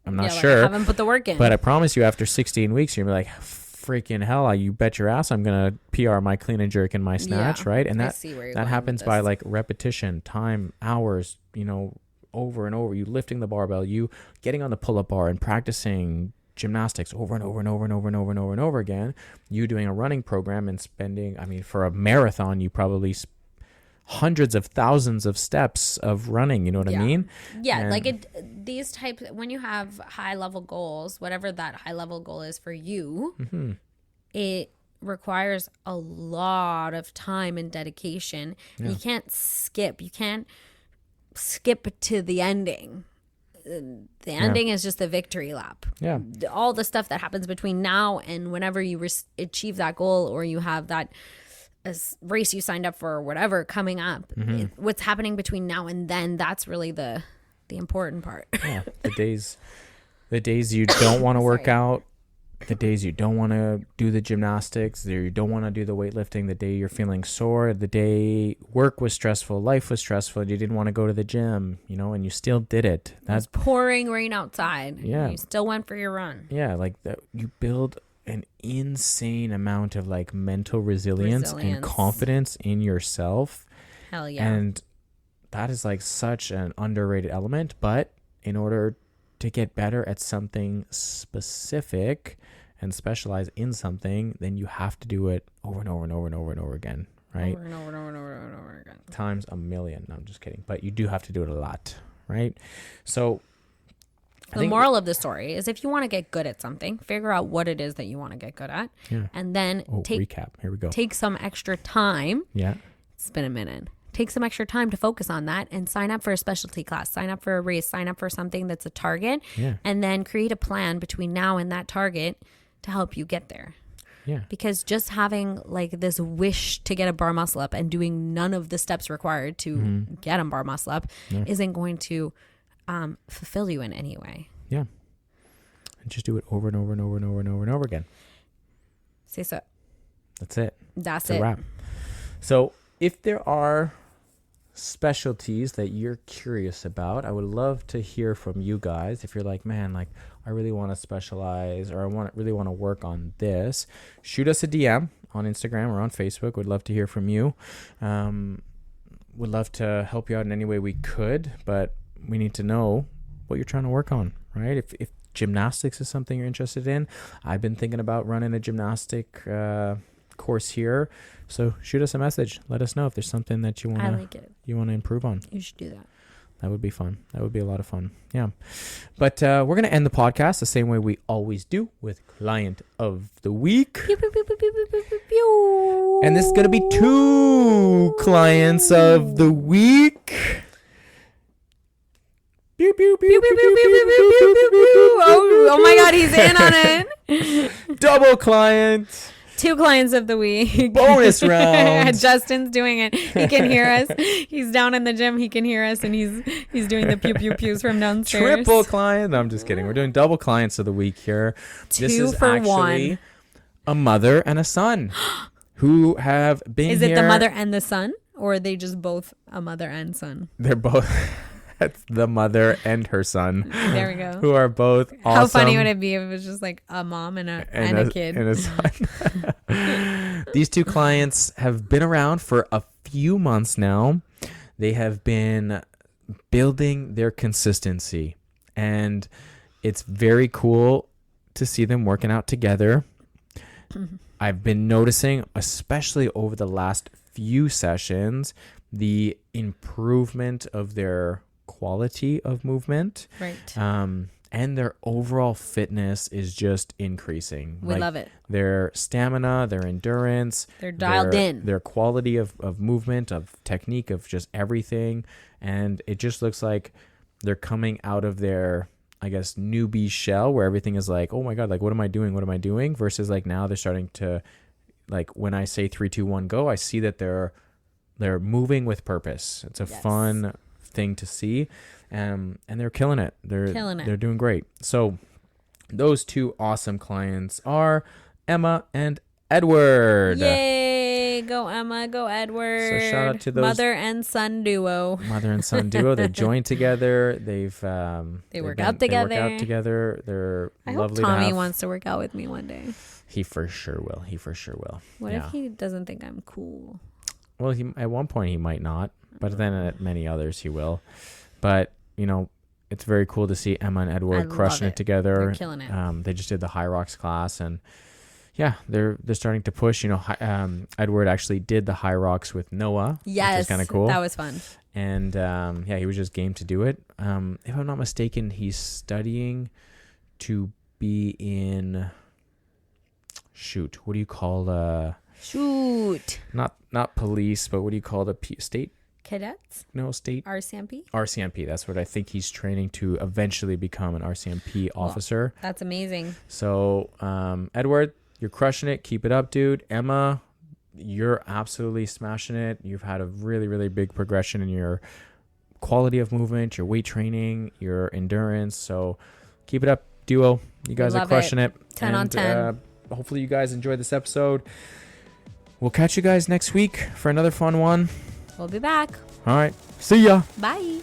I'm not sure. I haven't put the work in. But I promise you, after 16 weeks, you're like, freaking hell, you bet your ass I'm going to PR my clean and jerk and my snatch, right? And that happens by like repetition, time, hours, over and over. You lifting the barbell, you getting on the pull-up bar and practicing gymnastics over and over and over and over and over and over and over again. You doing a running program and spending, for a marathon, you probably hundreds of thousands of steps of running, you know what I mean? Yeah, and like these types, when you have high level goals, whatever that high level goal is for you, it requires a lot of time and dedication. Yeah. You can't skip to the ending. The ending is just the victory lap. Yeah. All the stuff that happens between now and whenever you achieve that goal, or you have that a race you signed up for or whatever coming up, what's happening between now and then, that's really the important part. Yeah. The days you don't want to work out, the days you don't want to do the gymnastics, you don't want to do the weightlifting, the day you're feeling sore, the day work was stressful, life was stressful, you didn't want to go to the gym, and you still did it. That's pouring rain outside. Yeah. You still went for your run. Yeah. Like that, you build an insane amount of like mental resilience and confidence in yourself. Hell yeah. And that is like such an underrated element, but in order to get better at something specific and specialize in something, then you have to do it over and over and over and over and over again, right? Over and over and over and over and over again. Times a million. No, I'm just kidding. But you do have to do it a lot, right? So the moral of the story is, if you want to get good at something, figure out what it is that you want to get good at. Yeah. And then recap. Here we go. Take some extra time. Yeah. It's been a minute. take some extra time to focus on that and sign up for a specialty class, sign up for a race, sign up for something that's a target, and then create a plan between now and that target to help you get there. Yeah. Because just having like this wish to get a bar muscle up and doing none of the steps required to get a bar muscle up isn't going to fulfill you in any way. Yeah. And just do it over and over and over and over and over and over again. Say so. That's it. That's a wrap. So if there are specialties that you're curious about, I would love to hear from you guys. If you're like, man, like I really want to specialize, or I really want to work on this, shoot us a DM on Instagram or on Facebook. We'd love to hear from you. Would love to help you out in any way we could, but we need to know what you're trying to work on, right? If gymnastics is something you're interested in, I've been thinking about running a gymnastic course here. So shoot us a message. Let us know if there's something that you want to improve on. You should do that. That would be fun. That would be a lot of fun. Yeah. But we're going to end the podcast the same way we always do, with Client of the Week. Pew, pew, pew, pew, pew, pew, pew, pew. And this is going to be 2 Clients of the Week. Pew, pew, pew, pew, pew, pew, pew, pew, pew, pew. Oh my God, he's in on it. Double client. 2 Clients of the Week. Bonus round. Justin's doing it. He can hear us. He's down in the gym. He can hear us, and he's doing the pew pew pews from downstairs. Triple client. No, I'm just kidding. We're doing double clients of the week here. 2 this is for actually 1. A mother and a son who have been Is here. it the mother and the son, or are they just both a mother and son? They're both. That's the mother and her son. There we go. Who are both awesome. How funny would it be if it was just like a mom and a kid? And a son. These 2 clients have been around for a few months now. They have been building their consistency. And it's very cool to see them working out together. I've been noticing, especially over the last few sessions, the improvement of their quality of movement, right? And their overall fitness is just increasing. We love it. Their stamina, their endurance, they're dialed in. Their quality of movement, of technique, of just everything, and it just looks like they're coming out of their, I guess, newbie shell where everything is like, oh my God, like what am I doing? What am I doing? Versus like now they're starting to, like when I say 3, 2, 1, go, I see that they're moving with purpose. It's a fun thing to see, and they're killing it. They're doing great. So those 2 awesome clients are Emma and Edward. Yay, go Emma, go Edward. So shout out to those mother and son duo. They're joined together. They work out together. They're I lovely. hope Tommy wants to work out with me one day. He for sure will. What if he doesn't think I'm cool? Well, at one point he might not, but then at many others he will. But, it's very cool to see Emma and Edward crushing it together. They're killing it. They just did the HYROX class, and they're starting to push. Edward actually did the HYROX with Noah. Yes, which is kind of cool. That was fun. And he was just game to do it. If I'm not mistaken, he's studying to be in. Shoot, what do you call not police, but what do you call the state? Cadets? No, state. RCMP, that's what I think he's training to eventually become an RCMP officer. That's amazing. So, Edward, you're crushing it. Keep it up, dude. Emma, you're absolutely smashing it. You've had a really, really big progression in your quality of movement, your weight training, your endurance. So keep it up, duo. You guys are crushing it. 10 on 10. Hopefully you guys enjoyed this episode. We'll catch you guys next week for another fun one. We'll be back. All right. See ya. Bye.